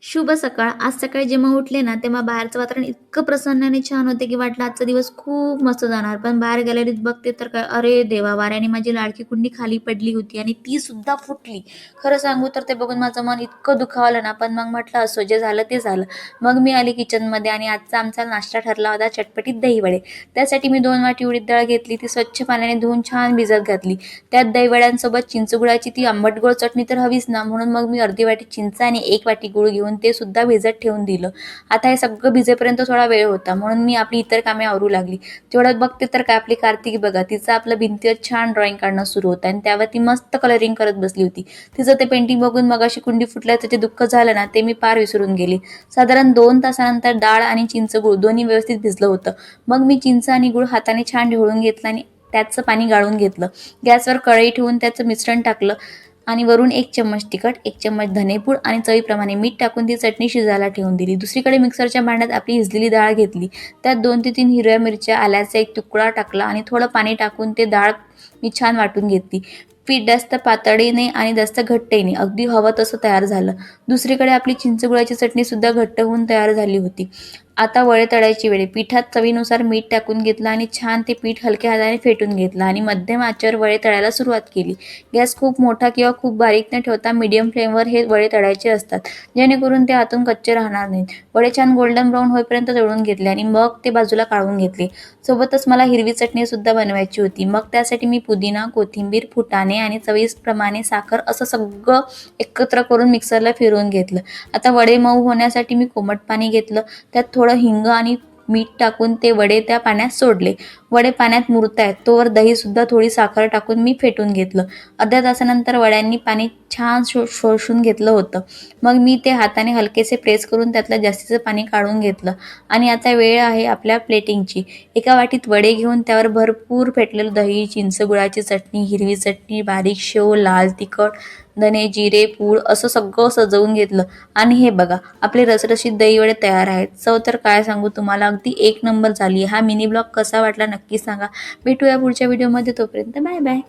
शुभ सकाळ. आज सकाळी जेव्हा उठले ना, तेव्हा बाहेरचं वातावरण इतकं प्रसन्न आणि छान होते, की वाटलं आजचा दिवस खूप मस्त जाणार. पण बाहेर गॅलरीत बघते तर काय, अरे देवा! वाऱ्याने माझी लाडकी कुंडी खाली पडली होती आणि ती सुद्धा फुटली. खरं सांगू तर ते बघून माझं मन इतकं दुखावलं ना, पण मग म्हटलं असो, जे झालं ते झालं. मग मी आले किचनमध्ये आणि आजचा आमचा नाश्ता ठरला होता चटपटीत दहीवडे. त्यासाठी मी 2 वाटी उडीद डाळ घेतली, ती स्वच्छ पाण्याने धुवून छान भिजत घातली. त्यात दहीवड्यांसोबत चिंचगुळाची ती आंबट गोड चटणी तर हवीच ना, म्हणून मग मी अर्धी वाटी चिंच आणि 1 वाटी गूळ घेऊन ते सुद्धा भिजत ठेवून दिलं. आता हे सगळं भिजेपर्यंत थोडा वेळ होता, म्हणून मी आपली इतर कामे आवरू लागली. तेवढ्यात बघते तर काय, आपली कार्तिकी बघा, तिचं आपलं भिंतीवर छान ड्रॉइंग काढणं सुरू होतं आणि त्यावर ती मस्त कलरिंग करत बसली होती. तिचं ते पेंटिंग बघून मगाशी कुंडी फुटल्याचं जे दुःख झालं ना, ते मी पार विसरून गेले. साधारण 2 तासानंतर डाळ आणि चिंच गूळ दोन्ही व्यवस्थित भिजलं होतं. मग मी चिंच आणि गूळ हाताने छान ढवळून घेतलं आणि त्याचं पाणी गाळून घेतलं. गॅसवर कढई ठेवून त्याचं मिश्रण टाकलं आणि वरून 1 चम्मच तिखट, 1 चम्मच धनेपूड आणि चवीप्रमाणे मीठ टाकून ती चटणी शिजायला ठेवून दिली. दुसरीकडे मिक्सरच्या भांड्यात आपली भिजलेली डाळ घेतली. त्यात 2 ते 3 हिरव्या मिरच्या, आल्याचा 1 तुकडा टाकला आणि थोडं पाणी टाकून ते डाळ मी छान वाटून घेतली. पीठ जास्त पातळही नाही आणि जास्त घट्टही नाही, अगदी हवं तसं तयार झालं. दुसरीकडे आपली चिंचगुळाची चटणी सुद्धा घट्ट होऊन तयार झाली होती. आता वडे तळायची वेळ. पिठात चवीनुसार मीठ टाकून घेतलं आणि छान ते पीठ हलक्या हाताने फेटून घेतलं आणि मध्यम आचेवर वडे तळायला सुरुवात केली. गॅस खूप मोठा किंवा खूप बारीक न ठेवता मीडियम फ्लेमवर हे वडे तळायचे असतात, जेणेकरून ते आतून कच्चे राहणार नाहीत. वडे छान गोल्डन ब्राऊन होईपर्यंत तळून घेतले आणि मग ते बाजूला काढून घेतले. सोबतच मला हिरवी चटणी सुद्धा बनवायची होती. मग त्यासाठी मी पुदिना, कोथिंबीर, फुटाणे आणि चवीप्रमाणे साखर असं सगळं एकत्र करून मिक्सरला फिरवून घेतलं. आता वडे मऊ होण्यासाठी मी कोमट पाणी घेतलं. त्यात थोडं हिंग आणि मीठ टाकून ते वडे त्या पाण्यात सोडले. वडे पाण्यात मुरतायत तोवर दही सुद्धा थोडी साखर टाकून मी फेटून घेतलं. अर्ध्या तासानंतर वड्यांनी पाणी छान शोषून घेतलं होतं. मग मी ते हाताने हलकेसे प्रेस करून त्यातलं जास्तीचं पाणी काढून घेतलं आणि आता वेळ आहे आपल्या प्लेटिंगची. एका वाटीत वडे घेऊन त्यावर भरपूर फेटलेलं दही, चिंचगुळाची चटणी, हिरवी चटणी, बारीक शेव, लाल तिखट, धने, जिरे पूड असं सगळं सजवून घेतलं आणि हे बघा, आपले रसरशीत दहीवडे तयार आहेत. चव तर काय सांगू तुम्हाला, अगदी 1 नंबर झाली. हा मिनी ब्लॉग कसा वाटला नक्की सांगा. भेटूया पुढच्या व्हिडिओमध्ये. तोपर्यंत बाय बाय.